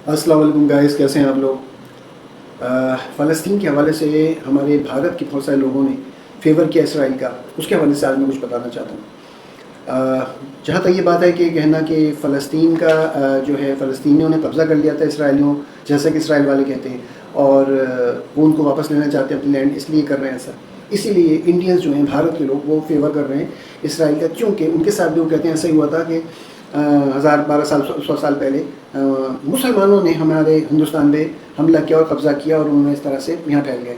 السلام علیکم گائز، کیسے ہیں آپ لوگ؟ فلسطین کے حوالے سے ہمارے بھارت کے بہت سارے لوگوں نے فیور کیا اسرائیل کا، اس کے حوالے سے آج میں کچھ بتانا چاہتا ہوں۔ جہاں تک یہ بات ہے کہ کہنا کہ فلسطین کا جو ہے فلسطینیوں نے قبضہ کر لیا تھا اسرائیلیوں، جیسا کہ اسرائیل والے کہتے ہیں، اور وہ ان کو واپس لینا چاہتے ہیں اپنی لینڈ، اس لیے کر رہے ہیں ایسا۔ اسی لیے انڈینز جو ہیں بھارت کے لوگ وہ فیور کر رہے ہیں اسرائیل کا، کیونکہ ان کے ساتھ بھی وہ کہتے ہیں ایسا ہی ہوا تھا کہ 1200 سال پہلے مسلمانوں نے ہمارے ہندوستان میں حملہ کیا اور قبضہ کیا، اور انہوں نے اس طرح سے یہاں پھیل گئے۔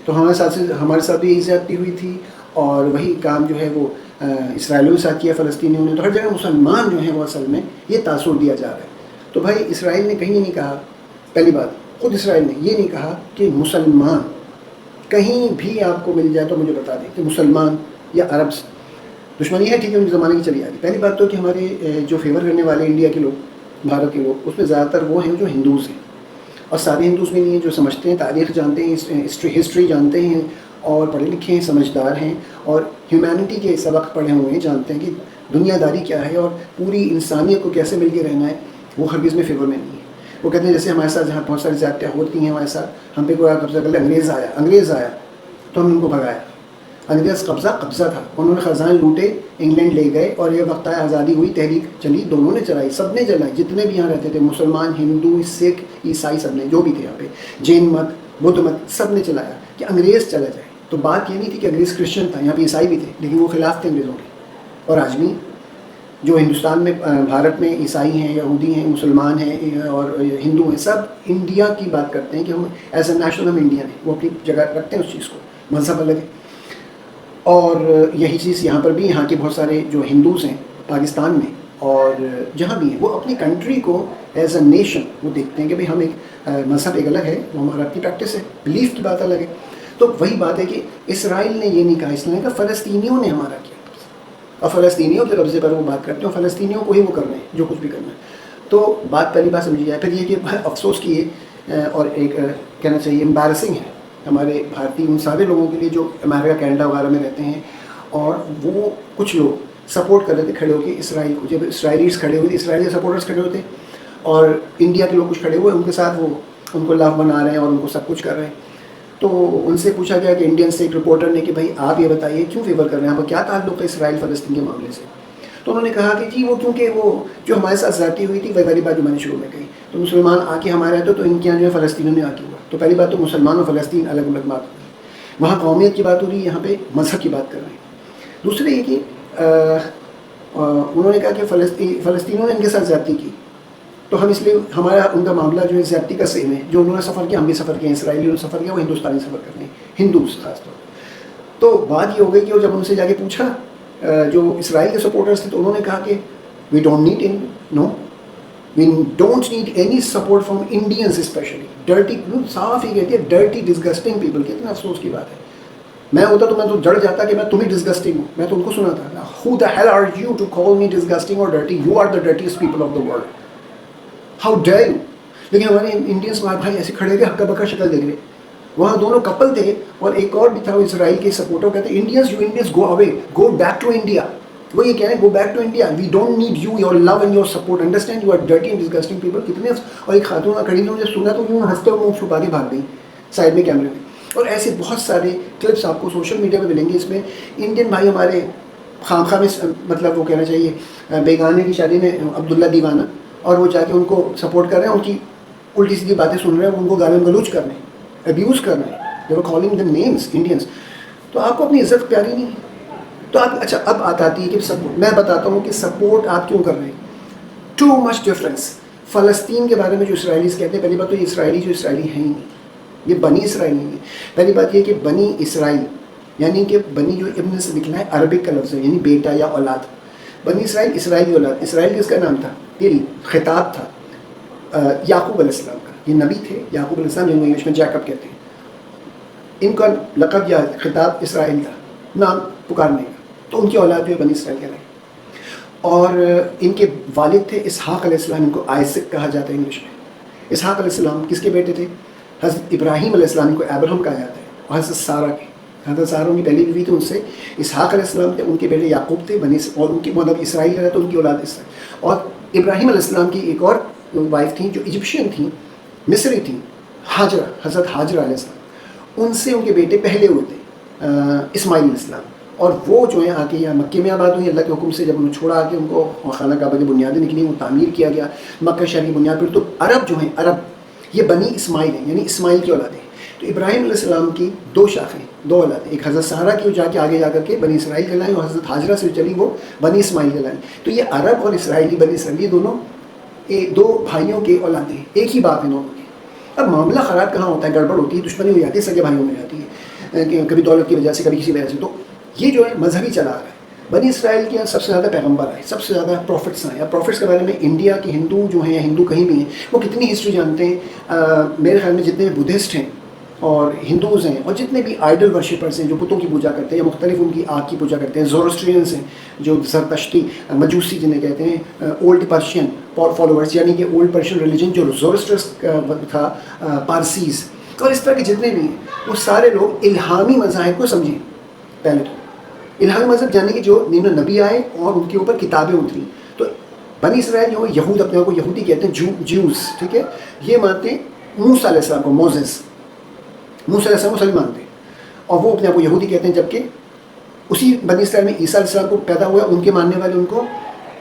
تو ہمارے ساتھ بھی یہی زیادتی ہوئی تھی، اور وہی کام جو ہے وہ اسرائیلیوں کے ساتھ کیا فلسطینیوں نے۔ تو ہر جگہ مسلمان جو ہیں وہ اصل میں یہ تاثر دیا جا رہا ہے۔ تو بھائی اسرائیل نے کہیں نہیں کہا، پہلی بات خود اسرائیل نے یہ نہیں کہا کہ مسلمان، کہیں بھی آپ کو مل جائے تو مجھے بتا دیں کہ مسلمان یا عرب سے دشمنی ہے، ٹھیک ہے، ان کے زمانے کی چلی آ رہی۔ پہلی بات تو کہ ہمارے جو فیور کرنے والے انڈیا کے لوگ، بھارت کے لوگ، اس میں زیادہ تر وہ ہیں جو ہندوز ہیں، اور سارے ہندوز میں نہیں ہیں، جو سمجھتے ہیں، تاریخ جانتے ہیں، ہسٹری جانتے ہیں، اور پڑھے لکھے ہیں، سمجھدار ہیں، اور ہیومینٹی کے سبق پڑھے ہوئے ہیں، جانتے ہیں کہ دنیا داری کیا ہے اور پوری انسانیت کو کیسے مل کے رہنا ہے۔ وہ ہرگز میں فیور میں نہیں ہے۔ وہ کہتے ہیں جیسے ہمارے ساتھ جہاں بہت ساری زیادتیاں ہوتی ہیں ہمارے ساتھ، ہم پہ کوئی قبضہ کر لے، انگریز آیا تو ہم ان کو بھگایا۔ انگریز قبضہ تھا، انہوں نے خزانے لوٹے، انگلینڈ لے گئے، اور یہ وقت آیا آزادی ہوئی، تحریک چلی، دونوں نے چلائی، سب نے چلائی، جتنے بھی یہاں رہتے تھے، مسلمان، ہندو، سکھ، عیسائی، سب نے، جو بھی تھے یہاں پہ، جین مت، بدھ مت، سب نے چلایا کہ انگریز چلا جائے۔ تو بات یہ نہیں تھی کہ انگریز کرسچن تھا، یہاں پہ عیسائی بھی تھے، لیکن وہ خلاف تھے انگریزوں کے۔ اور آج بھی جو ہندوستان میں، بھارت میں عیسائی ہیں، یہودی ہیں، مسلمان ہیں اور ہندو ہیں، سب انڈیا کی بات کرتے ہیں کہ ہم ایز اے نیشنل ہم انڈین ہیں، وہ اپنی جگہ رکھتے ہیں اس چیز کو، مذہب الگ ہے۔ اور یہی چیز یہاں پر بھی، یہاں کے بہت سارے جو ہندوز ہیں پاکستان میں اور جہاں بھی ہیں، وہ اپنی کنٹری کو ایز اے نیشن وہ دیکھتے ہیں کہ بھئی ہم ایک مذہب ایک الگ ہے، وہ ہمارا اپنی پریکٹس ہے، بلیف کی بات الگ ہے۔ تو وہی بات ہے کہ اسرائیل نے یہ نہیں کہا، اس نے کہا فلسطینیوں نے ہمارا کیا، اور فلسطینیوں کے قبضے پر وہ بات کرتے ہیں، فلسطینیوں کو ہی وہ کر رہے ہیں جو کچھ بھی کرنا ہے۔ تو بات پہلی بات سمجھی جائے۔ پھر یہ کہ افسوس کی اور ایک کہنا چاہیے امبیرسنگ ہے ہمارے بھارتی ان سارے لوگوں کے لیے جو امریکہ، کینیڈا وغیرہ میں رہتے ہیں، اور وہ کچھ لوگ سپورٹ کر رہے تھے کھڑے ہو کے اسرائیل کو، جب اسرائیلیز کھڑے ہوئے تھے، اسرائیلی سپورٹرز کھڑے ہوتے، اور انڈیا کے لوگ کچھ کھڑے ہوئے ان کے ساتھ، وہ ان کو لو بنا رہے ہیں اور ان کو سب کچھ کر رہے ہیں۔ تو ان سے پوچھا گیا کہ انڈین سے ایک رپورٹر نے کہ بھائی آپ یہ بتائیے کیوں فیور کر رہے ہیں، آپ کو کیا تعلق ہے اسرائیل فلسطین کے معاملے سے؟ تو انہوں نے کہا کہ جی وہ کیونکہ وہ جو ہمارے ساتھ زیادتی ہوئی تھی، وہ والی بات جو میں نے شروع میں کہی، تو مسلمان آ کے ہمارے رہتے تو ان کے یہاں جو ہے فلسطینیوں نے آ کے ہوا۔ تو پہلی بات تو مسلمان اور فلسطین الگ الگ بات ہوئی، وہاں قومیت کی بات ہو رہی ہے، یہاں پہ مذہب کی بات کر رہے ہیں۔ دوسرے یہ کہ انہوں نے کہا کہ فلسطینیوں نے ان کے ساتھ زیادتی کی، تو ہم اس لیے ہمارا ان کا معاملہ جو ہے زیادتی کا سیم ہے، جو انہوں نے سفر کیا ہم بھی سفر کیا، اسرائیلیوں نے سفر کیا، وہ ہندوستانی سفر کر رہے ہیں، ہندوز خاص طور پر۔ تو بات یہ ہو گئی کہ جب ان سے جا کے پوچھا جو اسرائیل کے سپورٹرز تھے، تو انہوں نے کہا کہ we don't need any support from Indians especially dirty, صاف ہی کہتی ہے ڈرٹی ڈسگسٹنگ پیپل۔ کتنا افسوس کی بات ہے، میں ہوتا تو میں تو جڑ جاتا کہ میں تم ہی ڈسگسٹنگ ہوں، میں تو ان کو سنا تھا who the hell are you to call me disgusting or dirty, you are the dirtiest people of the world, how dare you۔ لیکن ہمارے انڈینس بھائی ایسے کھڑے ہوئے ہکا بکا شکل دیکھ رہے، وہاں دونوں کپل تھے، اور ایک اور بھی تھا وہ اسرائیل کے سپورٹر، کہتے ہیں Indians go away, go back to India. وہ یہ کہہ رہے ہیں گو بیک ٹو انڈیا، we don't need you, your love and your support, understand you are dirty and disgusting people. کتنے اور ایک خاتون کھڑی تھی، مجھے سنا تو انہوں نے ہنستے ہوئے منہ چھپا کے بھاگ گئی سائڈ میں کیمرے میں۔ اور ایسے بہت سارے کلپس آپ کو سوشل میڈیا پہ ملیں گے، اس میں انڈین بھائی ہمارے خام میں، مطلب وہ کہنا چاہیے بیگانے کی شادی میں عبداللہ دیوانہ، اور وہ جا کے ان کو سپورٹ کر رہے ہیں، ان کی الٹی سیدھی باتیں سن رہے ہیں، ان کو گالی گلوچ کر رہے ہیں، ابیوز کر رہے ہیں، they were calling them names Indians۔ تو آپ کو اپنی عزت پیاری نہیں ہے تو آپ، اچھا اب آتی ہے کہ سپورٹ، میں بتاتا ہوں کہ سپورٹ آپ کیوں کر رہے ہیں۔ Too much difference. فلسطین کے بارے میں جو اسرائیلیز کہتے ہیں، پہلی بات تو یہ اسرائیلی جو اسرائیلی ہیں ہی نہیں، یہ بنی اسرائیل نہیں ہے۔ پہلی بات یہ کہ بنی اسرائیل یعنی کہ بنی جو ابن سے نکلا ہے، عربک کا لفظ ہے، یعنی بیٹا یا اولاد۔ بنی اسرائیل، اسرائیلی اولاد۔ اسرائیل کس کا نام تھا؟ یہ خطاب تھا یعقوب علیہ السلام کا، یہ نبی تھے یعقوب علیہ السلام، جن کو انگلش میں جیکب کہتے ہیں۔ ان کا لقب یا خطاب اسرائیل تھا، نام پکارنے کا، تو ان کی اولاد جو ہے بنی اسرائیل کہلائی۔ اور ان کے والد تھے اسحاق علیہ السلام، ان کو آئزک کہا جاتا ہے انگلش میں۔ اسحاق علیہ السلام کس کے بیٹے تھے؟ حضرت ابراہیم علیہ السلام، کو ابراہم کہا جاتا ہے، اور حضرت سارہ کے، حضرت سارہ ان کی پہلی بیوی تھی، ان سے اسحاق علیہ السلام تھے، ان کے بیٹے یعقوب تھے، اور ان کی مطلب اسرائیل ہے تو ان کی اولاد اسرائیل۔ اور ابراہیم علیہ السلام کی ایک اور وائف تھیں جو ایجپشین تھیں، مصری تھیں، حضرت حاجرہ علیہ السلام، ان سے ان کے بیٹے پہلے ہوئے تھے اسماعیل علیہ السلام، اور وہ جو ہیں آ کے یہاں مکے میں آباد ہوئی اللہ کے حکم سے. جب انہوں چھوڑا آ کے ان کو خانہ کعبہ کی بنیادیں نکلی، وہ تعمیر کیا گیا مکہ شہر کی بنیاد پر. تو عرب جو ہیں، عرب یہ بنی اسماعیل ہیں، یعنی اسماعیل کی اولاد ہیں. تو ابراہیم علیہ السلام کی دو شاخیں، دو اولادیں، ایک حضرت سارہ کی جا کے آگے جا کر کے بنی اسرائیل کہلائیں، اور حضرت حاجرہ سے چلی وہ بنی اسماعیل کہلائیں. تو یہ عرب اور اسرائیلی، بنی اسرائیلی دونوں دو بھائیوں کے اولادیں، ایک ہی باپ ہے دونوں کے. اب معاملہ خراب کہاں ہوتا ہے، گڑبڑ ہوتی ہے، دشمنی ہو جاتی ہے سگے بھائیوں میں جاتی ہے، کبھی دولت کی وجہ سے، کبھی کسی وجہ سے. تو یہ جو ہے مذہبی چلا رہا ہے. بنی اسرائیل کے سب سے زیادہ پیغمبر آئے، سب سے زیادہ پروفٹس آئے. اب پروفٹس کے بارے میں انڈیا کے ہندو جو ہیں، ہندو کہیں بھی ہیں، وہ کتنی ہسٹری جانتے ہیں. میرے خیال میں جتنے بھی بدھسٹ ہیں اور ہندوز ہیں اور جتنے بھی آئیڈل ورشپرس ہیں جو بتوں کی پوجا کرتے ہیں یا مختلف ان کی آگ کی پوجا کرتے ہیں، زورسٹرینس ہیں جو زرتشتی مجوسی جنہیں کہتے ہیں، اولڈ پرشین فالوورس، یعنی کہ اولڈ پرشین ریلیجن جو زورسٹرس تھا، پارسیز، اور اس طرح کے جتنے بھی ہیں، وہ سارے لوگ الہامی مذاہب کو سمجھیں. پہلے تو الہامی مذہب جاننے کی جو نبی آئے اور ان کے اوپر کتابیں اتری. تو بنی اسرائیل جو یہود، اپنے آپ کو یہودی کہتے ہیں، جیوز، ٹھیک ہے، یہ مانتے ہیں موسیٰ علیہ السلام کو، موسیٰ علیہ السلام کو سبھی مانتے ہیں، اور وہ اپنے آپ کو یہودی کہتے ہیں. جبکہ اسی بنی اسرائیل میں عیسیٰ علیہ السلام کو پیدا ہوا، ان کے ماننے والے ان کو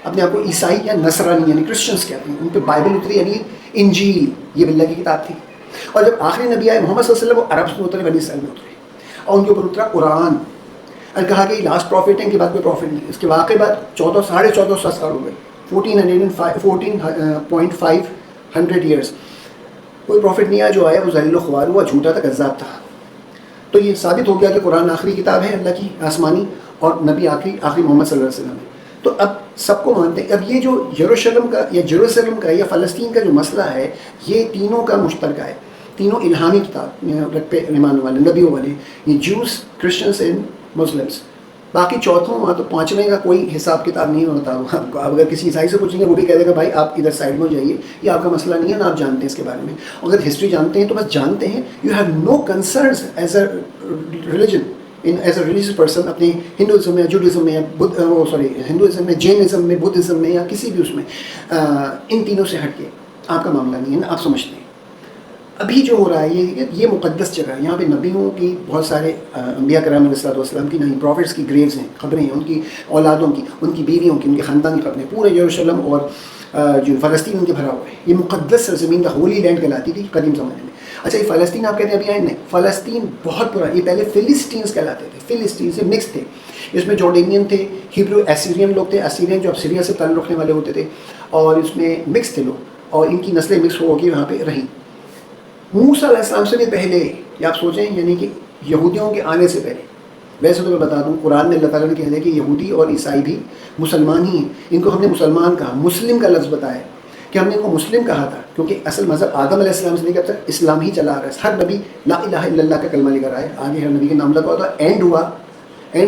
اپنے آپ کو عیسائی یا نصرانی یعنی کرسچنس کہتے ہیں. ان پہ بائبل اتری، یعنی انجیل، یہ اللہ کی کتاب تھی. اور جب آخری نبی آئے محمد صلی اللہ علیہ وسلم، وہ عرب میں اترے، بنی اسرائیل میں اترے، اور ان کے اوپر اترا قرآن. اور کہا کہ لاسٹ پروفٹ ہیں، ان کے بعد کوئی پروفٹ نہیں. اس کے واقعی بعد 1450 سال ہو گئے، 14.5 ایئرس، کوئی پروفٹ نہیں آیا. جو آیا وہ ذلیل و خوار ہوا، جھوٹا تھا، کذاب تھا. تو یہ ثابت ہو گیا کہ قرآن آخری کتاب ہے اللہ کی آسمانی، اور نبی آخری محمد صلی اللہ علیہ وسلم ہے. تو اب سب کو مانتے ہیں. اب یہ جو یروشلم کا یا جیروسلم کا یا فلسطین کا جو مسئلہ ہے، یہ تینوں کا مشترکہ ہے. تینوں الہامی کتاب پہ ایمان والے، نبیوں والے، یہ جوز، کرسچنس اینڈ مسلمس. باقی چوتھوں وہاں تو پانچویں کا کوئی حساب کتاب نہیں ہوتا. آپ کو اگر کسی عیسائی سے پوچھیں گے، وہ بھی کہہ دے گا بھائی آپ ادھر سائڈ میں جائیے، یہ آپ کا مسئلہ نہیں ہے، نہ آپ جانتے ہیں اس کے بارے میں. اگر ہسٹری جانتے ہیں تو بس جانتے ہیں. You have no concerns as a religion, as a religious person, اپنے ہندوازم میں، جوڈازم میں، ہندوازم میں، جینازم میں، بدھزم میں، یا کسی بھی اس میں، ان تینوں سے ہٹ کے آپ کا معاملہ نہیں ہے نا، آپ سمجھتے ہیں. ابھی جو ہو رہا ہے یہ مقدس جگہ ہے. یہاں پہ نبیوں کی بہت سارے انبیاء کرام علیہ السلام کی نہیں، پروفٹس کی گریوز ہیں، قبریں ہیں، ان کی اولادوں کی، ان کی بیویوں کی، ان کے خاندان کی قبریں. پورے یروشلم اور جو فلسطین ان کے بھرا ہوا ہے. یہ مقدس سرزمین کا ہولی لینڈ کہلاتی تھی قدیم زمانے میں. اچھا، یہ فلسطین آپ کہتے ہیں ابھی آئے نہیں، فلسطین بہت پرانا، یہ پہلے فلسطینس کہلاتے تھے. فلسطین سے مکس تھے، اس میں جورڈینین تھے، ہیبرو ایسیرین لوگ تھے، ایسیرین جو اب سیریا سے تعلق رکھنے والے ہوتے تھے، اور اس میں مکس تھے لوگ، اور ان کی نسلیں مکس ہو کے وہاں پہ رہیں. موسیٰ علیہ السلام سے بھی پہلے، یا آپ سوچیں یعنی کہ یہودیوں کے آنے سے پہلے. ویسے تو میں بتا دوں، قرآن میں اللہ تعالیٰ نے کہہ دیا کہ یہودی اور عیسائی بھی مسلمان ہی ہیں. ان کو ہم نے مسلمان کہا، مسلم کا لفظ بتایا کہ ہم نے ان کو مسلم کہا تھا، کیونکہ اصل مذہب آدم علیہ السلام سے لے کر اسلام ہی چلا آ رہا ہے. ہر نبی لا الہ الا اللہ کا کلمہ لے کر آئے، آگے ہر نبی کے نام لگا ہوتا. اینڈ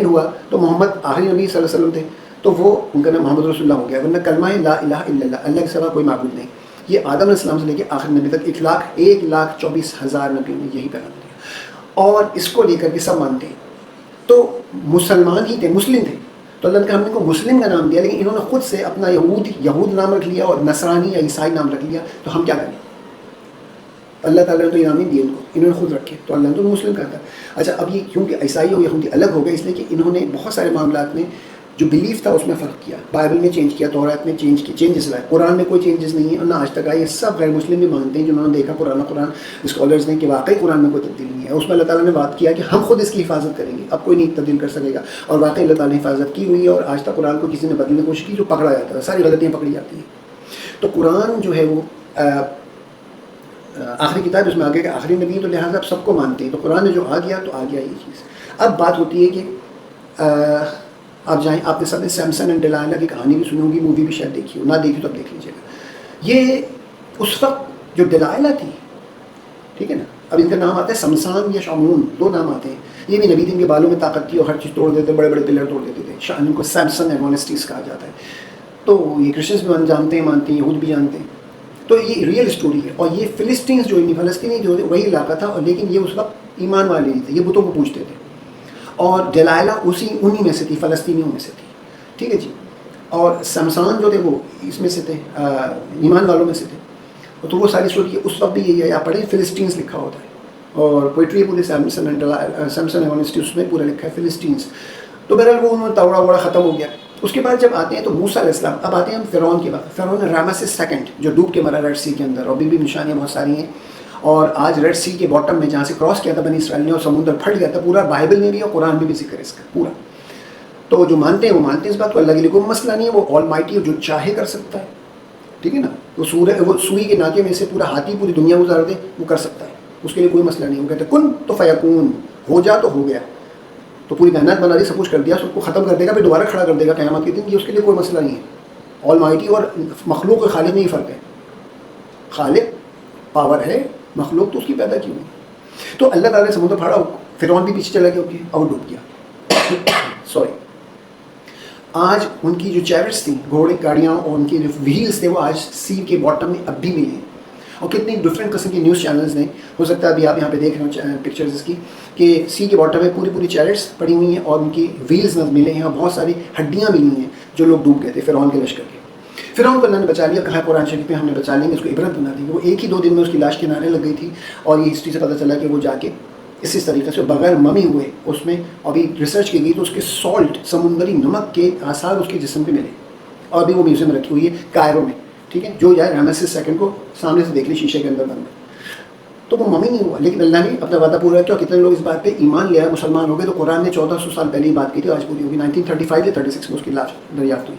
ہوا تو محمد آخری نبی صلی اللہ علیہ وسلم تھے، تو وہ ان کا نام محمد رسول اللہ ہو گیا. ورنہ کلمہ ہے لا الہ الا اللہ، اللہ کے سوا کوئی معبود نہیں. یہ آدم علیہ السلام سے لے کے آخری نبی تک 1,24,000 نبیوں نے یہی پیغام دیا، اور اس کو لے کر کے سب مانتے ہیں. تو مسلمان ہی تھے، مسلم تھے. تو اللہ نے کہا ہم نے کو مسلم کا نام دیا، لیکن انہوں نے خود سے اپنا یہود نام رکھ لیا اور نصرانی یا عیسائی نام رکھ لیا. تو ہم کیا کریں؟ اللہ تعالیٰ نے تو انعام نہیں دیے ان کو، انہوں نے خود رکھے، تو اللہ نے تو مسلم کہا تھا. اچھا، اب یہ کیونکہ عیسائی اور یہودی الگ ہو گئے، اس لیے کہ انہوں نے بہت سارے معاملات میں جو بلیف تھا اس میں فرق کیا. بائبل میں چینج کیا، تورات میں چینجز لائے. قرآن میں کوئی چینجز نہیں ہے، اور نہ آج تک آئے. یہ سب غیر مسلم بھی مانتے ہیں، جنہوں نے دیکھا قرآن اسکالرز نے کہ واقعی قرآن میں کوئی تبدیلی نہیں ہے. اس میں اللہ تعالیٰ نے بات کیا کہ ہم خود اس کی حفاظت کریں گے، اب کوئی نہیں تبدیل کر سکے گا. اور واقعی اللہ تعالیٰ نے حفاظت کی ہوئی ہے، اور آج تک قرآن کو کسی نے بدلنے کی کوشش کی جو پکڑا جاتا ہے، ساری غلطیاں پکڑی جاتی ہیں. تو قرآن جو ہے وہ آخری کتاب، اس میں آگے کا آخری نبی، تو لہٰذا اب سب کو مانتے ہیں. تو قرآن نے جو آ گیا تو آ گیا یہ چیز. اب بات ہوتی ہے کہ آپ جائیں، آپ کے ساتھ سیمسن اینڈ ڈیلائلا کی کہانی بھی سنی ہوگی، مووی بھی شاید دیکھی ہو، نہ دیکھی تو اب دیکھ لیجیے گا. یہ اس وقت جو ڈیلائلا تھی، ٹھیک ہے نا، اب ان کا نام آتا ہے سمسان یا شامون، دو نام آتے ہیں. یہ بھی نبی دین کے بالوں میں طاقت تھی اور ہر چیز توڑ دیتے، بڑے بڑے پلر توڑ دیتے تھے. ان کو سیمسن ایگونسٹیز کہا جاتا ہے. تو یہ کرسچنس بھی جانتے ہیں، مانتے ہیں، یہود بھی جانتے ہیں. تو یہ ریئل اسٹوری ہے. اور یہ فلسطینس جو فلسطینی جو وہی علاقہ تھا، اور لیکن یہ اس وقت ایمان والے نہیں تھے، یہ بتوں کو پوجتے تھے. اور ڈیلائلا انہی میں سے تھی، فلسطینیوں میں سے تھی، ٹھیک ہے جی. اور سمسان جو تھے وہ اس میں سے تھے، ایمان والوں میں سے تھے. تو وہ ساری اسٹوری اس وقت بھی یہی ہے. آپ پڑھیں فلسطینس لکھا ہوتا ہے اور پوئٹری پورے سیمسن یونیورسٹی اس میں پورا لکھا ہے فلسطینس. تو بہرحال وہ انہوں نے توڑا وڑا ختم ہو گیا. اس کے بعد جب آتے ہیں تو موسیٰ علیہ السلام. اب آتے ہیں ہم فرعون کی بات. فرعون رامسس سیکنڈ جو ڈوب کے مرا ریڈ سی کے اندر, اور بھی نشانیاں بہت ساری ہیں. اور آج ریڈ سی کے باٹم میں جہاں سے کراس کیا تھا بنی اسرائیل نے اور سمندر پھٹ گیا تھا, پورا بائبل میں بھی اور قرآن میں بھی ذکر ہے اس کا پورا. تو جو مانتے ہیں وہ مانتے ہیں اس بات کو, اللہ کے لیے کوئی مسئلہ نہیں ہے, وہ آل مائٹی ہے, جو چاہے کر سکتا ہے. ٹھیک ہے نا. وہ سوئی کے ناکے میں سے پورا ہاتھی پوری دنیا گزار دے, وہ کر سکتا ہے, اس کے لیے کوئی مسئلہ نہیں. وہ کہتے ہیں کن تو فیکون, ہو جا تو ہو گیا. تو پوری کائنات بنا دی, سب کچھ کر دیا, سب کو ختم کر دے گا, پھر دوبارہ کھڑا کر دے گا قیامت کے دن. یہ اس کے لیے کوئی مسئلہ نہیں ہے. آل مائٹی اور مخلوق اور خالق میں ہی فرق ہے. خالق پاور ہے, مخلوق تو اس کی پیدا کی ہوئی. تو اللہ تعالیٰ نے سمندر پھاڑا, فرعون بھی پیچھے چلا گیا اور ڈوب گیا. سوری. آج ان کی جو چیرٹس تھیں, گھوڑے گاڑیاں اور ان کے جو ویلز تھے, وہ آج سی کے باٹم میں اب بھی ملے ہیں. اور کتنی ڈفرینٹ قسم کی نیوز چینلز نے, ہو سکتا ہے ابھی آپ یہاں پہ دیکھ رہے ہوں پکچرز اس کی, کہ سی کے باٹم میں پوری چیرٹس پڑی ہوئی ہیں اور ان کی ویلز ملے ہیں, اور بہت ساری ہڈیاں ملی ہیں جو لوگ ڈوب گئے تھے فرعون کے لشکر کے. فرعون کو اللہ نے بچا لیا, کہا قرآن شریف میں ہم نے بچا لیں گے, اس کو عبرت بنا دیں گے. وہ ایک ہی 2 دن میں اس کی لاش کنارے لگ گئی تھی, اور یہ ہسٹری سے پتہ چلا کہ وہ جا کے اسی طریقے سے بغیر ممی ہوئے اس میں ابھی ریسرچ کی گئی تو اس کے سالٹ, سمندری نمک کے آثار اس کے جسم پہ ملے, اور ابھی وہ میوزیم رکھی ہوئی ہے کائرو میں. ٹھیک ہے, جو جائے رامسس سیکنڈ کو سامنے سے دیکھ لی شیشے کے اندر بند. تو وہ ممی نہیں ہوا, لیکن اللہ نے اپنا وعدہ پورا کیا. کتنے لوگ اس بات پہ ایمان لے آئے, مسلمان ہو گئے. تو قرآن نے 1400 سال پہلے ہی بات کی تھی, آج پوری ہوگی. 1935 یا 36 میں اس کی لاش دریافت ہوئی.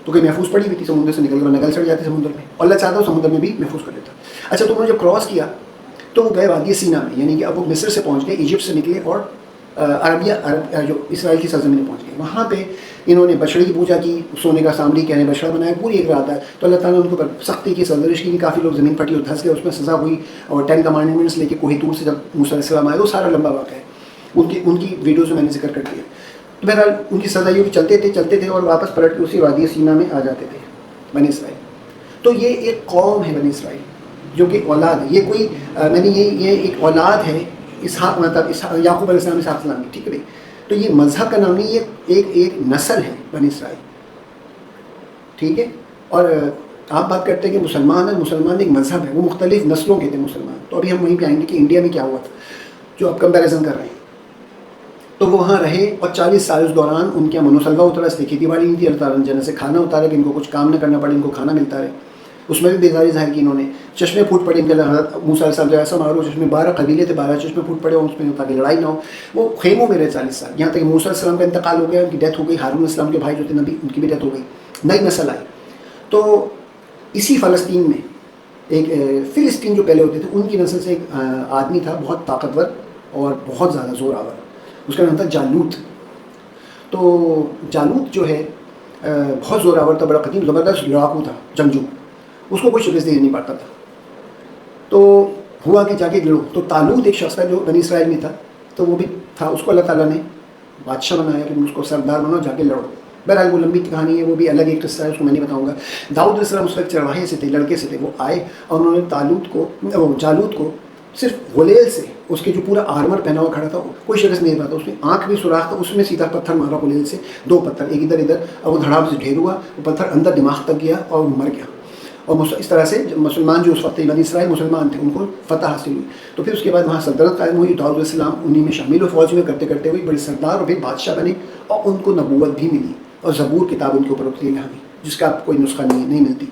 تو کہ محفوظ پڑی ہوئی تھی, سمندر سے نکل کر نگل چڑھ جاتی سمندر میں, اور اللہ چاہتا ہوں سمندر میں بھی محفوظ کر دیتا. اچھا, تو انہوں نے جب کراس کیا تو وہ گئے وادی سینا میں, یعنی کہ اب وہ مصر سے پہنچ گئے, ایجپٹ سے نکلے اور عرب جو اسرائیل کی سرزمین میں پہنچ گئے. وہاں پہ انہوں نے بچڑے کی پوجا کی, سونے کا سامری کہنے بچڑا بنایا, پوری ایک رات ہے. تو اللہ تعالیٰ نے ان کو سختی کی, سرزنش کی, کافی لوگ زمین پھٹی اور دھنس گئے, اس میں سزا ہوئی. اور 10 کمانڈمنٹس لے کے کوہ طور سے جب موسیٰ علیہ السلام آئے, وہ سارا لمبا واقعہ ہے, ان کی ویڈیوز میں نے ذکر کر دیا. تو بہرحال ان کی سزا یہ چلتے تھے اور واپس پلٹ کے اسی وادی سینا میں آ جاتے تھے بنی اسرائیل. تو یہ ایک قوم ہے بنی اسرائیل, جو کہ اولاد ہے. یہ کوئی یہ ایک اولاد ہے اسحاق, مطلب یعقوب علیہ السلام, اسحاق السلام کی. ٹھیک ہے بھائی. تو یہ مذہب کا نام نہیں, یہ ایک نسل ہے بنی اسرائیل. ٹھیک ہے. اور آپ بات کرتے ہیں کہ مسلمان ہے, مسلمان ایک مذہب ہے, وہ مختلف نسلوں کے تھے مسلمان. تو ابھی ہم وہیں پہ آئیں گے کہ انڈیا میں کیا ہوا تھا, جو آپ کمپیریزن کر رہے ہیں. تو وہ وہاں رہے اور 40 سال اس دوران ان کے یہاں منوسلوا اترا, اس لیے کھیتی باڑی نہیں تھی. اللہ تعالیٰ نے جنت سے کھانا اتارا کہ ان کو کچھ کام نہ کرنا پڑے, ان کو کھانا ملتا رہے. اس میں بھی بیداری ظاہر کی انہوں نے. چشمے پھوٹ پڑے ان کے, حضرت موسیٰ علیہ السلام جو ایسا مارو چشمے, 12 قبیلے تھے, 12 چشمے پھوٹ پڑے اس میں, تاکہ لڑائی نہ ہو. وہ خیموں میں رہے 40 سال, یہاں تک کہ موسیٰ علیہ السلام کا انتقال ہو گیا, ان کی ڈیتھ ہو گئی. ہارون علیہ السلام کے بھائی جو تھے نبی, ان کی بھی ڈیتھ ہو گئی. نئی نسل آئی. تو اسی فلسطین میں ایک فلسطین جو پہلے ہوتے تھے, ان کی نسل سے ایک آدمی تھا بہت طاقتور اور بہت زیادہ زور آور, اس کا نام تھا جالوت. تو جالوت جو ہے بہت زور آور تھا, بڑا قدیم زبردست لڑاکو تھا, جنگجو. اس کو کوئی شکست دے نہیں پاتا تھا. تو ہوا کہ جا کے لڑو. تو طالوت ایک شخص تھا جو بنی اسرائیل میں تھا, تو وہ بھی تھا, اس کو اللہ تعالیٰ نے بادشاہ بنایا کہ اس کو سردار بناؤ, جا کے لڑو. بہرحال وہ لمبی کہانی ہے, وہ بھی الگ ایک قصہ ہے, اس کو میں نہیں بتاؤں گا. داؤد علیہ السلام اس وقت چرواہے سے تھے, لڑکے سے تھے. وہ آئے اور انہوں نے جالوت کو صرف غلیل سے, اس کے جو پورا آرمر پہنا ہوا کھڑا تھا, کوئی شکست نہیں پاتا, اس میں آنکھ بھی سوراخ تھا, اس میں سیدھا پتھر مارا غلیل سے, 2 پتھر, ایک ادھر ادھر, اور وہ دھڑام سے ڈھیر ہوا, وہ پتھر اندر دماغ تک گیا اور وہ مر گیا. اور اس طرح سے مسلمان جو اس وقت بنی اسرائیل مسلمان تھے, ان کو فتح حاصل ہوئی. تو پھر اس کے بعد وہاں سلطنت قائم ہوئی. داؤد علیہ السلام انہیں میں شامل ہوئے, فوج میں کرتے کرتے ہوئی بڑے سردار اور پھر بادشاہ بنے, اور ان کو نبوت بھی ملی, اور زبور کتاب ان کے اوپر اتری الہامی, جس کا کوئی نسخہ نہیں ملتی.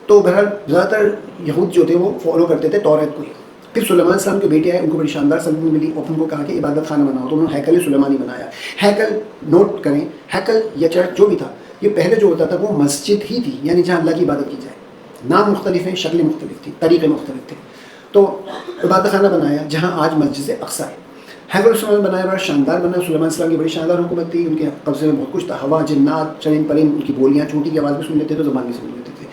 تو بہرحال زیادہ تر یہود جو تھے وہ فالو کرتے تھے توریت کو ہی. پھر سلیمان السلام کے بیٹے آئے, ان کو بڑی شاندار سلطنت ملی, اور ان کو کہا کہ عبادت خانہ بناؤ. تو انہوں نے ہیکل سلیمانی بنایا. ہیکل نوٹ کریں, ہیکل یا چرچ جو بھی تھا, یہ پہلے جو ہوتا تھا وہ مسجد ہی تھی, یعنی جہاں اللہ کی عبادت کی جائے. نام مختلف ہیں, شکلیں مختلف تھیں, طریقے مختلف تھے. تو عبادت خانہ بنایا جہاں آج مسجد اقصیٰ ہے. ہیکل سلیمان بنایا, بڑا شاندار بنا. سلیمان السلام کی بڑی شاندار حکومت تھی, ان کے قبضے میں بہت کچھ تھا, ہوا, جنات, چرند پرند, ان کی بولیاں, چونٹی کی آواز بھی سن لیتے تھے, زبان بھی سن لیتے تھے.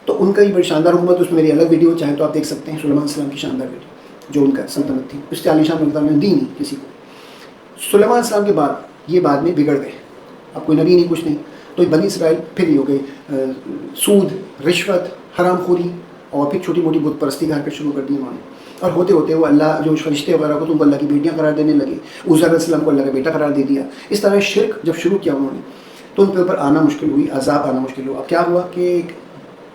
تو ان کا یہ بڑی شاندار حکومت, اس میں میری الگ ویڈیو چاہیں تو آپ دیکھ سکتے ہیں, سلیمان السلام کی شاندار ویڈیو, جو ان کا سلطنت تھی. اس سے عالیشان مقدار میں دی نہیں کسی کو. سلیمان السلام کے بعد یہ بعد میں بگڑ گئے, اب کوئی نبی نہیں, کچھ نہیں. تو بنی اسرائیل پھر یہ ہو گئے, سود, رشوت, حرام خوری, اور پھر چھوٹی موٹی بت پرستی کا حرکت شروع کر دی انہوں نے. اور ہوتے ہوتے وہ اللہ جو فرشتے وغیرہ کو, تو ان کو اللہ کی بیٹیاں قرار دینے لگے. عزیر علیہ السلام کو اللہ کا بیٹا قرار دے دیا. اس طرح شرک جب شروع کیا انہوں نے, تو ان کے اوپر آنا مشکل ہوئی, عذاب آنا مشکل ہوا. اب کیا ہوا کہ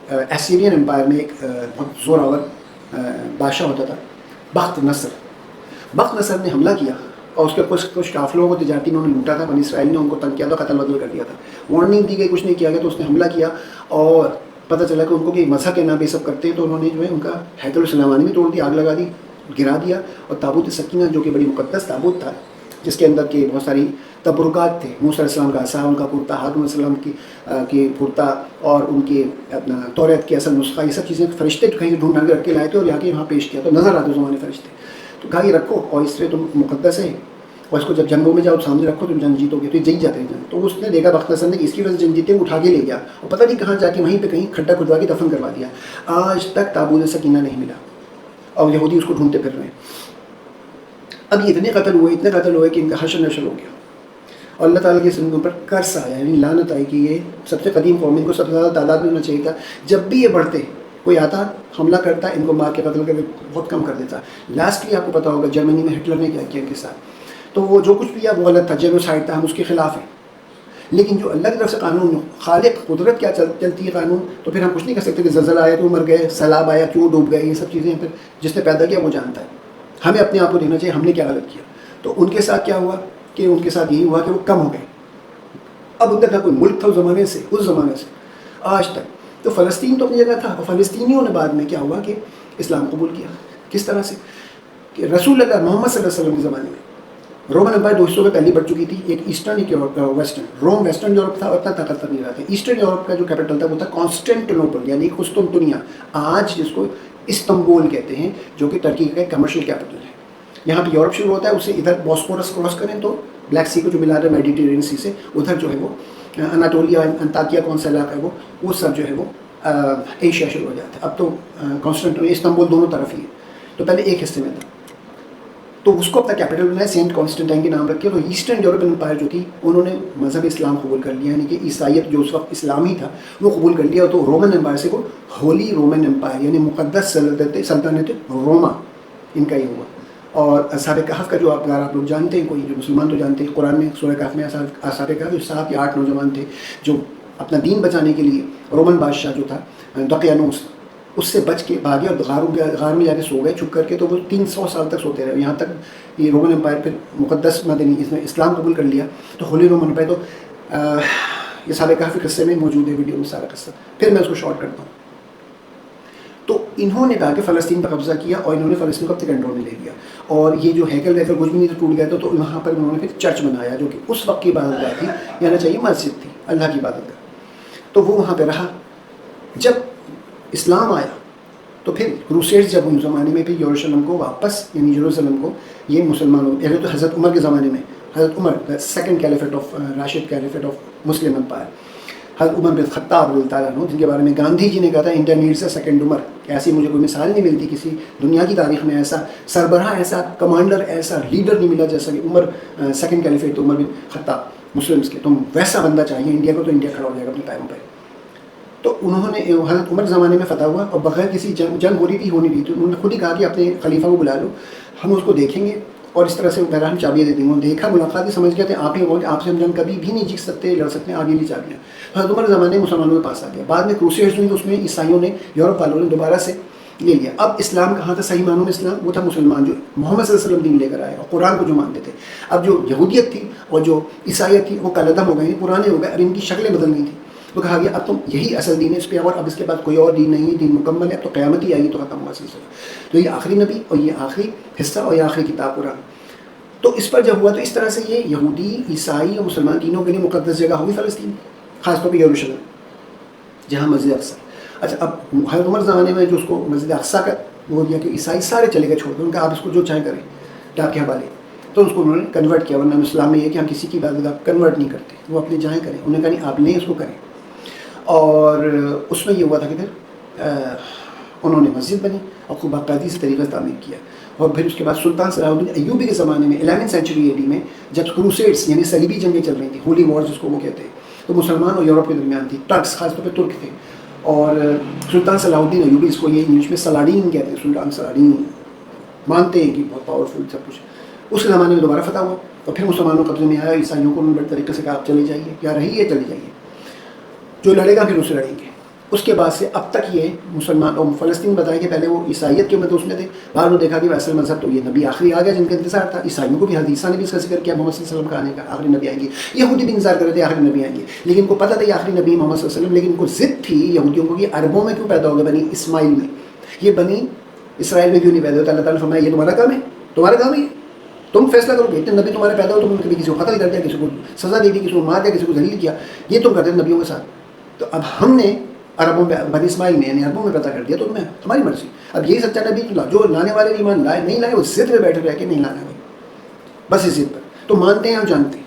ایسیرین امپائر میں ایک بہت زور آور بادشاہ ہوتا تھا بخت نصر. بخت نصر نے حملہ کیا اور اس کے کچھ قافلوں کو تجارتی انہوں نے لوٹا تھا. بنی اسرائیل نے ان کو تنگ کیا تھا, قتل بدل کر دیا تھا. وارننگ دی گئی, کچھ نہیں کیا گیا, تو اس نے حملہ کیا اور پتہ چلا کہ ان کو کہ مذہب کے نام یہ سب کرتے ہیں, تو انہوں نے جو ہے ان کا ہیکل سلیمانی میں توڑ دیا, آگ لگا دی, گرا دیا. اور تابوت سکینہ جو کہ بڑی مقدس تابوت تھا جس کے اندر کے بہت ساری تبرکات تھے, موسیٰ علیہ السلام کا عصا, ان کا کرتا, ہارون علیہ السلام کی کرتا اور ان کے اپنا توریت کے اصل نسخہ, یہ سب چیزیں فرشتے کہیں ڈھونڈ کے رکھ کے لائے تھے اور یہاں کے وہاں پیش کیا. تو نظر آتے زمانے فرشتے, تو کہا یہ رکھو اور اس سے تم مقدس ہے, اور اس کو جب جنگوں میں جاؤ سامنے رکھو تم جنگ جیتو گے. تو یہ جیت جاتے ہیں جنگ. تو اس نے دیکھا بخت نصر نے اس کی وجہ سے جنگ جیتے, اٹھا کے لے گیا اور پتہ نہیں کہاں جا کے وہیں پہ کہیں کھڈا کھدوا کے دفن کروا دیا. آج تک تابوت سکینہ نہیں ملا اور یہودی اس کو ڈھونڈتے پھر رہے ہیں. اب یہ اتنے قتل ہوئے کہ ان کا حشر نشر ہو گیا اور اللہ تعالیٰ کے سنگوں پر قرض آیا, یعنی لعنت آئی کہ یہ سب سے قدیم قوم, ان کو سب سے زیادہ تعداد میں ہونا چاہیے تھا. جب بھی یہ بڑھتے, کوئی آتا حملہ کرتا, ان کو مار کے قتل کر بہت کم کر دیتا. لاسٹلی آپ کو پتا ہوگا جرمنی میں ہٹلر نے کیا کیا ان کے ساتھ, تو وہ جو کچھ بھی ہے وہ غلط تھا, جینوسائیڈ تھا, ہم اس کے خلاف ہیں. لیکن جو اللہ کی طرف سے قانون, خالق قدرت کیا چلتی ہے قانون, تو پھر ہم کچھ نہیں کر سکتے کہ زلزلہ آیا تو مر گئے, سیلاب آیا کیوں ڈوب گئے, یہ سب چیزیں پھر جس نے پیدا کیا وہ جانتا ہے. ہمیں اپنے آپ کو دیکھنا چاہیے ہم نے کیا غلط کیا. تو ان کے ساتھ کیا ہوا کہ ان کے ساتھ یہی ہوا کہ وہ کم ہو گئے. اب ان کا کوئی ملک تھا اس زمانے سے آج تک. تو فلسطین تو اپنی جگہ تھا, اور فلسطینیوں نے بعد میں کیا ہوا کہ اسلام قبول کیا. کس طرح سے کہ رسول اللہ محمد صلی اللہ علیہ وسلم کے زمانے میں رومن امپائر 200 میں پہلی بڑھ چکی تھی. ایک ایسٹرن ایک ویسٹرن. روم ویسٹرن یورپ تھا, اتنا طاقتور نہیں رہا تھا. ایسٹرن یورپ کا جو کیپٹل تھا وہ تھا کانسٹینٹینوپل, یعنی قسطنطنیہ, آج جس کو استنبول کہتے ہیں, جو کہ ترکی کا ایک کمرشل کیپٹل ہے. یہاں پہ یورپ شروع ہوتا ہے, اسے ادھر باسفورس کراس کریں تو بلیک سی کو جو ملا رہا ہے میڈیٹرینین سی سے, ادھر جو ہے وہ اناٹولیا, انطاکیہ کون سا علاقہ ہے وہ سب جو ہے وہ ایشیا شروع ہو جاتا ہے. اب تو کانسٹینٹینوپل استنبول دونوں طرف ہی ہے, تو پہلے ایک حصے میں تھا. تو اس کو اپنا کیپٹل بنایا, سینٹ کانسٹینٹائن کے نام رکھے. تو ایسٹرن یورپین امپائر جو تھی انہوں نے مذہب اسلام قبول کر لیا, یعنی کہ عیسائیت جو اس وقت اسلامی تھا وہ قبول کر لیا. تو رومن امپائر سے کو ہولی رومن امپائر, یعنی مقدس سلطنت روما, ان کا یہ ہوا. اور اصحاب کہف کا جو اگر آپ لوگ جانتے ہیں, کوئی جو مسلمان تو جانتے ہیں, قرآن میں سورہ کہف میں اصحاب کہف جو 7 یا 8 نوجوان تھے جو اپنا دین بچانے کے لیے رومن بادشاہ جو تھا دقیانوس, اس سے بچ کے بھاگے اور غار میں جا کے سو گئے چھپ کر کے. تو وہ 300 سال تک سوتے رہے, یہاں تک یہ رومن امپائر پھر مقدس مدنی اس میں اسلام قبول کر لیا. تو ہولی رومن امپائر, تو یہ سارے کافی قصے میں موجود ہے ویڈیو میں سارا قصہ, پھر میں اس کو شارٹ کرتا ہوں. تو انہوں نے کہا کہ فلسطین پر قبضہ کیا اور انہوں نے فلسطین کو اپنے کنٹرول میں لے لیا. اور یہ جو ہیکل ویکل کچھ بھی نہیں ٹوٹ گیا تو وہاں پر انہوں نے پھر چرچ بنایا, جو کہ اس وقت کی عبادت گاہ تھی, یا نہ چاہیے مسجد تھی, اللہ کی عبادت گاہ. تو وہ وہاں پہ رہا. جب اسلام آیا تو پھر کروسیڈز جب ان زمانے میں پھر یروشلم کو واپس, یعنی یروشلم کو یہ مسلمانوں, پہلے تو حضرت عمر کے زمانے میں, حضرت Umar second caliphate of Rashid caliphate of Muslim empire, حضرت عمر بن خطاب رضی اللہ عنہ, جن کے بارے میں گاندھی جی نے کہا تھا انٹرنیٹ سے سیکنڈ عمر. ایسی مجھے کوئی مثال نہیں ملتی کسی دنیا کی تاریخ میں, ایسا سربراہ, ایسا کمانڈر, ایسا لیڈر نہیں ملا جیسا کہ عمر سیکنڈ کیلیفیٹ عمر بن خطاب مسلمس کے. تم ویسا بندہ چاہیے انڈیا کو, تو انڈیا کھڑا ہو جائے گا اپنے ٹائم پہ. تو انہوں نے حضرت عمر کے زمانے میں فتح ہوا اور بغیر کسی جنگ ہو رہی تھی, ہونی تھی, تو انہوں نے خود ہی کہا کہ اپنے خلیفہ کو بلا لو, ہم اس کو دیکھیں گے اور اس طرح سے بہرحال چابیاں دے دیں گے. دیکھا, ملاقات ہی, سمجھ گئے تھے آپ ہی ہو, آپ سے ہم جنگ کبھی بھی نہیں جیت سکتے, لڑ سکتے ہیں, آگے نہیں چابیاں. حضرت عمر کے زمانے میں مسلمانوں کے پاس آ گیا. بعد میں کروسیڈز ہوئی تو اس میں عیسائیوں نے, یورپ والوں نے دوبارہ سے لے لیا. اب اسلام کہاں تھا صحیح معنوں میں اسلام, وہ تھا مسلمان جو محمد صلی اللہ علیہ وسلم دین لے کر آئے اور قرآن کو جو مانتے تھے. اب جو یہودیت تھی اور جو عیسائیت تھی وہ کالعدم ہو گئی, پرانے ہو گئے, اب ان کی شکلیں بدل گئی تھیں. تو کہا گیا اب تم یہی اصل دین ہے, اس پہ اور اب اس کے بعد کوئی اور دین نہیں ہے, دین مکمل ہے, اب تو قیامت ہی آئی تو ختم ہوا سلسلہ. تو یہ آخری نبی اور یہ آخری حصہ اور یہ آخری کتاب قرآن. تو اس پر جب ہوا تو اس طرح سے یہ یہودی, عیسائی اور مسلمان تینوں کے لیے مقدس جگہ ہوگی فلسطین, خاص طور پہ یروشلم جہاں مسجد اقصیٰ. اچھا, اب حضرت عمر زمانے میں جو اس کو مسجد اقصیٰ کا وہ دیا کہ عیسائی سارے چلے گئے چھوڑ دیں, ان کا آپ اس کو جو چاہیں کریں, ڈاک کے حوالے. تو اس کو انہوں نے کنورٹ کیا, ورنہ اسلام میں یہ کہ ہم کسی کی عبادت کنورٹ نہیں کرتے, وہ اپنے جائیں کریں. انہوں نے کہا نہیں, آپ لیں اس کو کریں. اور اس میں یہ ہوا تھا کہ پھر انہوں نے مسجد بنی اور خوب باقاعدگی سے طریقے سے تعمیر کیا. اور پھر اس کے بعد سلطان صلاح الدین ایوبی کے زمانے میں 11ویں سینچری AD میں جب کروسیڈس یعنی صلیبی جنگیں چل رہی تھیں, ہولی وار جس کو وہ کہتے ہیں, تو مسلمان اور یورپ کے درمیان تھی. ٹرکس, خاص طور پہ ترک تھے. اور سلطان صلاح الدین ایوبی, اس کو یہ انگلش میں سلاڈین کہتے ہیں, سلطان سلاڈین مانتے ہیں کہ بہت پاورفل سب کچھ. اس کے زمانے میں دوبارہ فتح ہوا اور پھر مسلمانوں قبضے میں آیا. عیسائیوں کو انہوں نے بڑے طریقے سے کہا آپ چلے جائیے, یا رہیے چلے جائیے, جو لڑے گا پھر اسے لڑیں گے. اس کے بعد سے اب تک یہ مسلمان اور فلسطین بتایا کہ پہلے وہ عیسائیت کے اس میں تھے، بعد میں دیکھا کہ اصل مذہب تو یہ نبی آخری آ گیا جن کا انتظار تھا. عیسائیوں کو بھی حدیثہ نے بھی اس کا ذکر کیا محمد صلی اللہ علیہ وسلم کا آنے کا، آخری نبی آئیں گے. یہودی بھی انتظار کر رہے تھے آخری نبی آئیں گے، لیکن ان کو پتہ تھا یہ آخری نبی محمد صلی اللہ علیہ وسلم، لیکن ان کو ضد تھی یہودیوں کو کہ عربوں میں کیوں پیدا ہوگا بنی اسماعیل میں، یہ بنی اسرائیل میں کیوں نہیں پیدا ہوتا. اللہ تعالیٰ نے فرمایا یہ تمہارا کام ہے، تمہارا کام ہے، تم فیصلہ کرو کہ اتنے نبی تمہارے پیدا ہو، تم نے کبھی کسی کو قتل کر دیا، کسی کو سزا دے دی، کسی کو مار دیا، کسی کو ذلیل کیا، یہ تم کرتے نبیوں کے ساتھ. تو اب ہم نے عربوں میں بنی اسماعیل میں یعنی عربوں میں پتہ کر دیا، تو میں ہماری مرضی. اب یہی سچا نبی جو لانے والے ایمان لائے نہیں لائے وہ ضد میں بیٹھے رہ کے نہیں لانا ہے، بس اس ضد پر تو مانتے ہیں اور جانتے ہیں.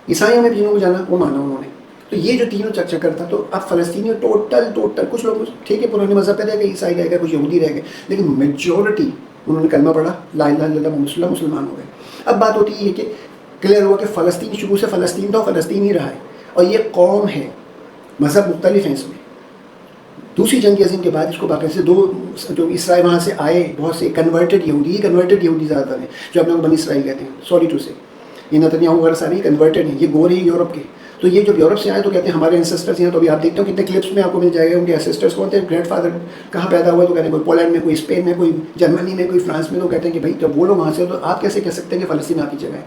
عیسائیوں نے بھی جنہوں کو جانا وہ مانا انہوں نے. تو یہ جو تینوں چکر تھا. تو اب فلسطینی ٹوٹل کچھ لوگ ٹھیک ہے پرانے مذہب پہ رہ گئے، عیسائی رہ گئے، کچھ یہودی رہ گئے، لیکن میجورٹی انہوں نے کلمہ پڑھا لا الہ الا اللہ محمد رسول اللہ، مسلمان ہو گئے. اب بات ہوتی ہے کہ کلیئر ہوا کہ فلسطین شروع سے فلسطین تھا، فلسطین ہی رہا ہے، اور یہ قوم ہے، مذہب مختلف ہیں اس میں. دوسری جنگ عظیم کے بعد اس کو باقی سے دو جو اسرائیل وہاں سے آئے بہت سے کنورٹڈ یہودی زیادہ تر ہیں جو اپنے کو بنی اسرائیل کہتے ہیں. سوری ٹو سے یہ نتنیاہو وغیرہ سارے کنورٹڈ ہیں، یہ گورے ہیں یورپ کے. تو یہ جب یورپ سے آئے تو کہتے ہیں ہمارے انسسٹرس ہیں. تو ابھی آپ دیکھتے ہو کتنے کلپس میں آپ کو مل جائے گا ان کے انسسٹرس کون تھے، گرینڈ فادر کہاں پیدا ہوا، تو کہتے ہیں کوئی پولینڈ میں، کوئی اسپین میں، کوئی جرمنی میں، کوئی فرانس میں. تو کہتے ہیں کہ بھائی جب وہ لوگ وہاں سے تو آپ کیسے کہہ سکتے ہیں کہ فلسطین آپ کی جگہ ہے.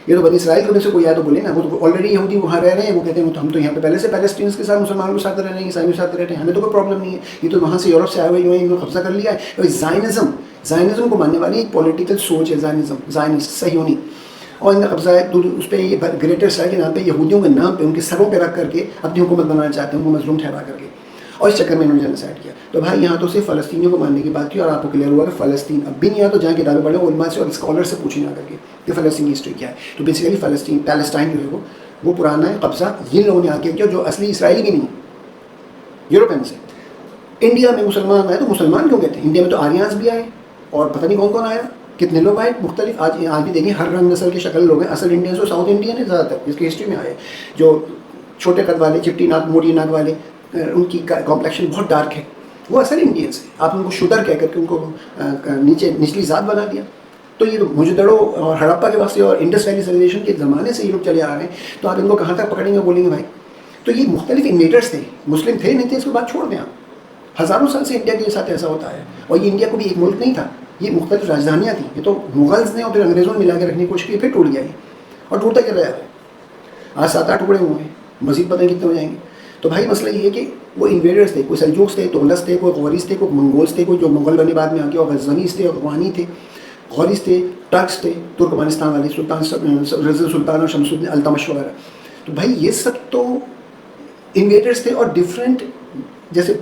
یہ تو بنی اسرائیل کے میں سے کوئی آیا تو بولے نا، وہ تو آلریڈی یہودی وہاں رہ رہے ہیں، وہ کہتے ہیں ہم تو یہاں پہ پہلے سے پیلسٹینس کے ساتھ مسلمانوں کے ساتھ رہ رہے ہیں، عیسائیوں کے ساتھ رہ رہے ہیں، ہمیں تو کوئی پرابلم نہیں ہے. یہ تو وہاں سے یورپ سے آئے ہوئے انہوں نے قبضہ کر لیا ہے. زائنزم کو ماننے والی ایک پولیٹیکل سوچ ہے، زائنسٹ صہیونی، اور ان کا قبضہ ہے اس پہ یہ گریٹر اسرائیل کے نام پہ یہودیوں کے نام پہ ان کے سروں پہ رکھ کر کے اپنی حکومت بنانا چاہتے ہیں، ان کو مظلوم ٹھہرا کر کے، اور اس چکر میں انہوں نے جنوسائیڈ کیا. تو بھائی یہاں تو صرف فلسطینیوں کو ماننے کی بات کی اور آپ کو کلیئر ہوا کہ فلسطین اب بھی نہیں آیا تو جہاں کتابیں پڑھیں علماء سے اور اسکالر سے پوچھیں جا کر کے کہ فلسطین کی ہسٹری کیا ہے. تو بیسیکلی پیلسٹائن جو ہے وہ پرانا ہے، قبضہ جن لوگوں نے آ کے کیا جو اصلی اسرائیلی بھی نہیں یورپین سے. انڈیا میں مسلمان آئے تو مسلمان کیوں کہتے ہیں؟ انڈیا میں تو آریانس بھی آئے اور پتہ نہیں کون کون آیا، کتنے لوگ آئے مختلف. آج بھی دیکھیں ہر رنگ نسل کے شکل لوگ ہیں. اصل انڈینس اور ساؤتھ انڈین ہے زیادہ تر، اس کی ہسٹری میں آئے جو چھوٹے قد والے، چپٹی ناک، موٹی ناک والے، ان کی کمپلیکشن بہت ڈارک ہے، وہ اصل انڈینس ہیں. آپ ان کو شودر کہہ کر کے ان کو نچلی ذات بنا دیا. تو یہ مجدڑوں اور ہڑپا کے واسطے اور انڈس ویلی سیویلائزیشن کے زمانے سے یہ لوگ چلے آ رہے ہیں. تو آپ ان کو کہاں تک پکڑیں گے بولیں گے بھائی. تو یہ مختلف انویڈرس تھے، مسلم تھے نہیں تھے اس کے بعد چھوڑ دیں آپ. ہزاروں سال سے انڈیا کے ساتھ ایسا ہوتا ہے، اور یہ انڈیا کو بھی ایک ملک نہیں تھا، یہ مختلف راجدھانیاں تھیں. یہ تو مغلز نے اور پھر انگریزوں نے ملا کے رکھنے کی کوشش کی، پھر ٹوٹ گیا یہ اور ٹوٹتا چلا جا رہا ہے. آج 7-8 ٹکڑے ہوئے ہیں، مزید پتہ نہیں کتنے ہو جائیں گے. تو بھائی مسئلہ یہ ہے کہ وہ انویڈرس تھے، کوئی سلجوکس تھے، تغلس تھے، کوئی غوریز تھے، کوئی منگولز تھے، کوئی جو مغل بنے بعد میں آ کے، اور غزنویز تھے، افغانی تھے، غوریز تھے، ٹرکس تھے، ترکمانستان والے، سلطان اور شمس الدین التمش وغیرہ. تو بھائی یہ سب تو انویڈرس تھے اور ڈفرینٹ جیسے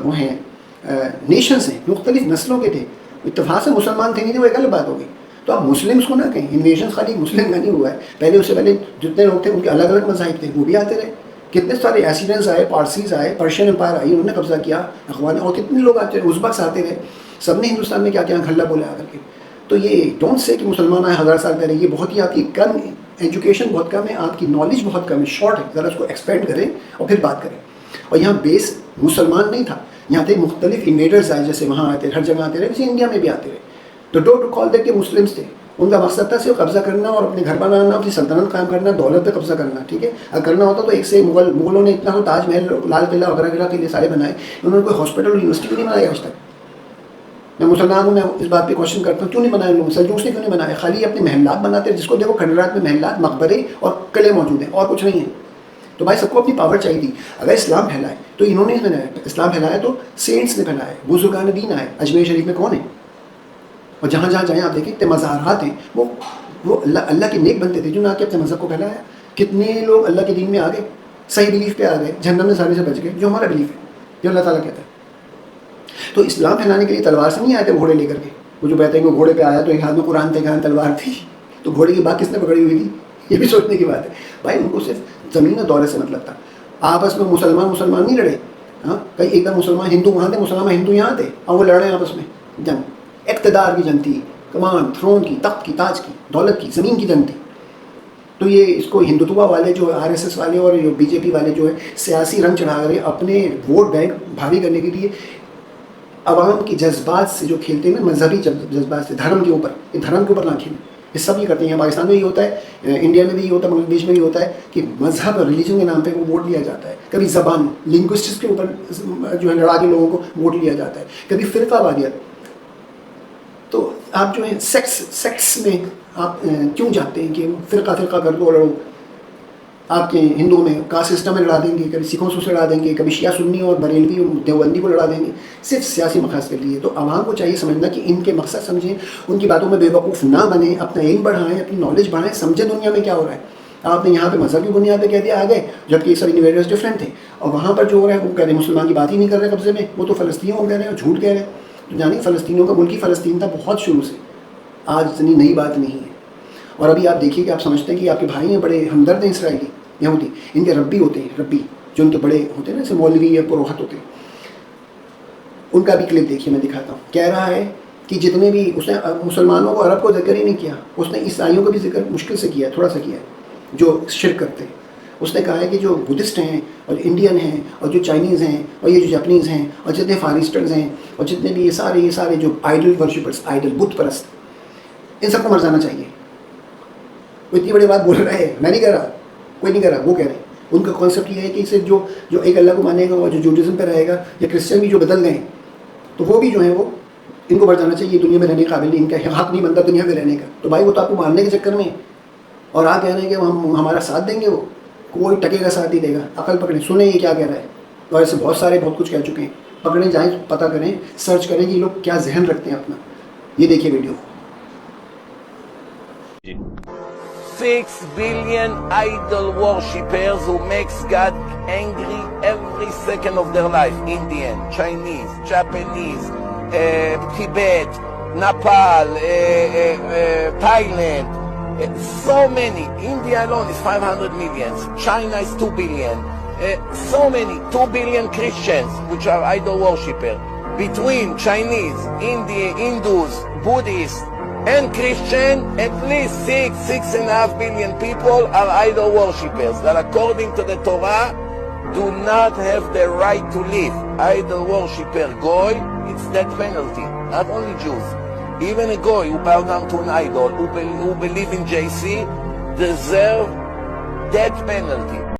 وہ ہیں نیشنز ہیں، مختلف نسلوں کے تھے. اتفاق سے مسلمان تھے نہیں تھے وہ ایک الگ بات ہو گئی. تو آپ مسلمس کو نہ کہیں، انویژن خالی مسلم کا نہیں ہوا ہے. پہلے اس سے پہلے جتنے لوگ تھے ان کے الگ الگ مذاہب تھے، وہ بھی آتے رہے. کتنے سارے ایسیڈنس آئے، پارسیز آئے، پرشین امپائر آئی، انہوں نے قبضہ کیا، اخوان، اور کتنے لوگ آتے رہے، ازبکس آتے رہے. سب نے ہندوستان میں کیا کیا کھلا بولے آ کر کے. تو یہ ڈونٹ سے کہ مسلمان آئے 1000 سال پہلے، یہ بہت ہی آپ کی کم ایجوکیشن بہت کم ہے، آپ کی نالج بہت کم ہے، شارٹ ہے. ذرا اس کو ایکسپینڈ کریں اور پھر بات کریں. اور یہاں بیس مسلمان نہیں تھا، یہاں تھے مختلف انویڈرز آئے، جیسے وہاں آتے ہر جگہ آتے رہے، ویسے انڈیا میں بھی آتے رہے. تو ڈو ٹو کال دیٹ کہ مسلمس تھے، ان کا مقصد تھا صرف قبضہ کرنا اور اپنے گھر بنانا، اپنی سلطنت قائم کرنا، دولت پہ قبضہ کرنا. ٹھیک ہے، اگر کرنا ہوتا تو ایک سے مغلوں نے اتنا ہو تاج محل، لال قلعہ وغیرہ کے لیے سارے بنائے، انہوں نے کوئی ہاسپٹل اور یونیورسٹی بھی نہیں بنایا آج تک. میں مسلمان ہوں، میں اس بات پہ کوشچن کرتا ہوں کیوں نہیں بنائے لوگ، سلجوکس نے کیوں نہیں بنائے؟ خالی اپنے محلات بناتے ہیں، جس کو دیکھو کھنڈرات میں محلات، مقبرے اور قلعے موجود ہیں اور کچھ نہیں ہیں. تو بھائی سب کو اپنی پاور چاہیے تھی. اگر اسلام پھیلائے تو انہوں نے پھیلایا، اسلام پھیلایا تو سینٹس نے پھیلایا، بزرگان دین آئے. اجمیر شریف میں کون ہے؟ اور جہاں جہاں جائیں آپ دیکھیں اتنے مزارات ہیں، وہ اللہ کے نیک بنتے تھے جنہوں نے آ کے اپنے مذہب کو پھیلایا. کتنے لوگ اللہ کے دین میں آ گئے، صحیح بلیف پہ آ گئے، جہنم میں سارے سے بچ گئے، جو ہمارا بلیف ہے، جو اللہ تعالیٰ کہتا ہے. تو اسلام پھیلانے کے لیے تلوار سے نہیں آئے تھے گھوڑے لے کر کے. وہ جو کہتے ہیں کہ گھوڑے پہ آیا تو ایک ہاتھ میں قرآن تھے، ایک ہاتھ تلوار تھی. تو گھوڑے کی بات کس نے پکڑی ہوئی تھی؟ یہ بھی سوچنے کی بات ہے. بھائی ان کو صرف زمین اور دولت سے مطلب تھا. آپس میں مسلمان نہیں لڑے. ہاں کئی ایک دم مسلمان ہندو وہاں تھے، مسلمان ہندو یہاں تھے، اور وہ لڑے آپس میں. جنگ اقتدار کی جنگ تھی، کمان، تھرون کی، تخت کی، تاج کی، دولت کی، زمین کی جنگ تھی. تو یہ اس کو ہندوتوا والے جو RSS والے اور بی جے پی والے جو ہے سیاسی رنگ چڑھا کر اپنے ووٹ بینک بھاری کرنے کے لیے عوام کی جذبات سے جو کھیلتے ہیں نا، مذہبی جذبات سے، دھرم کے اوپر، یہ دھرم کے اوپر نہ کھیلیں. یہ سب یہ کرتے ہیں. پاکستان میں یہ ہوتا ہے, انڈیا میں بھی یہ ہوتا ہے, بنگلہ دیش میں بھی ہوتا ہے کہ مذہب اور ریلیجن کے نام پہ وہ ووٹ لیا جاتا ہے. کبھی زبان لنگوسٹکس کے اوپر جو ہے لڑا کے لوگوں کو ووٹ لیا جاتا ہے, کبھی فرقہ واریت. تو آپ جو ہے سیکس میں آپ کیوں چاہتے ہیں کہ فرقہ کر دو لڑو. آپ کے ہندوؤں میں کاسٹ سسٹم میں لڑا دیں گے, کبھی سکھوں سے لڑا دیں گے, کبھی شیعہ سنی اور بریلوی اور دیوبندی کو لڑا دیں گے, صرف سیاسی مقاصد کے لیے. تو عوام کو چاہیے سمجھنا کہ ان کے مقصد سمجھیں, ان کی باتوں میں بے وقوف نہ بنیں, اپنا علم بڑھائیں, اپنی نالج بڑھائیں, سمجھیں دنیا میں کیا ہو رہا ہے. آپ نے یہاں پہ مذہب کی بنیاد پہ کہہ دیا آ گئے, جبکہ یہ سب انویڈرز ڈفرینٹ تھے, اور وہاں پر جو ہو رہا ہے وہ کہہ رہے ہیں مسلمان کی بات ہی نہیں کر رہے قبضے میں, وہ تو فلسطینیوں کو کہہ رہے ہیں اور جھوٹ کہہ رہے ہیں. تو جانیں فلسطینیوں کا ملکی فلسطین تھا بہت شروع سے, آج اتنی نئی بات نہیں ہے. اور ابھی آپ دیکھیے کہ آپ سمجھتے ہیں کہ آپ کے بھائی ہیں بڑے ہمدرد ہیں اسرائیلی یہودی, ان کے ربی ہوتے ہیں, ربی جو ان کے بڑے ہوتے ہیں نا, جیسے مولوی یا پروہت ہوتے ہیں. ان کا بھی کلپ دیکھیے, میں دکھاتا ہوں. کہہ رہا ہے کہ جتنے بھی اس نے مسلمانوں کو, عرب کو ذکر ہی نہیں کیا, اس نے عیسائیوں کو بھی ذکر مشکل سے کیا, تھوڑا سا کیا, جو شرک کرتے ہیں. اس نے کہا ہے کہ جو بدھسٹ ہیں اور انڈین ہیں اور جو چائنیز ہیں اور یہ جو جاپنیز ہیں اور جتنے فار ایسٹرنز ہیں اور جتنے بھی یہ سارے جو آئیڈل ورشپرس, آئیڈل بت پرست, ان سب کو مر جانا چاہیے. وہ اتنی بڑی بات بول رہا ہے, میں نہیں کہہ رہا, کوئی نہیں کہہ رہا, وہ کہہ رہے ہیں. ان کا کانسیپٹ یہ ہے کہ صرف جو ایک اللہ کو مانے گا اور جو جوڈزم پہ رہے گا, یا کرسچن بھی جو بدل گئے ہیں, تو وہ بھی جو ہیں وہ ان کو مر جانا چاہیے, دنیا میں رہنے کے قابل نہیں, ان کا حق نہیں بنتا دنیا میں رہنے کا. تو بھائی وہ تو آپ کو مارنے کے چکر میں, اور آپ کہہ رہے ہیں کہ ہم ہمارا ساتھ دیں گے, وہ کوئی ٹکے کا ساتھ نہیں دے گا. عقل پکڑیں, سنیں یہ کیا کہہ رہا ہے. اور ایسے بہت کچھ کہہ چکے ہیں, پکڑیں جائیں, پتہ کریں, سرچ کریں کہ یہ لوگ کیا ذہن رکھتے ہیں اپنا. یہ دیکھیے video. 6 billion idol worshippers who makes God angry every second of their life. Indian, Chinese, Japanese, Tibet, Nepal, Thailand, so many. India alone is 500 million. China is 2 billion. So many, 2 billion Christians which are idol worshippers. Between Chinese, Indian, Hindus, Buddhists, and Christian, at least 6.5 billion people are idol worshippers that according to the Torah do not have the right to live. Idol worshipper goy, it's death penalty. Not only Jews, even a goy who bow down to an idol, who believe in JC, deserve death penalty.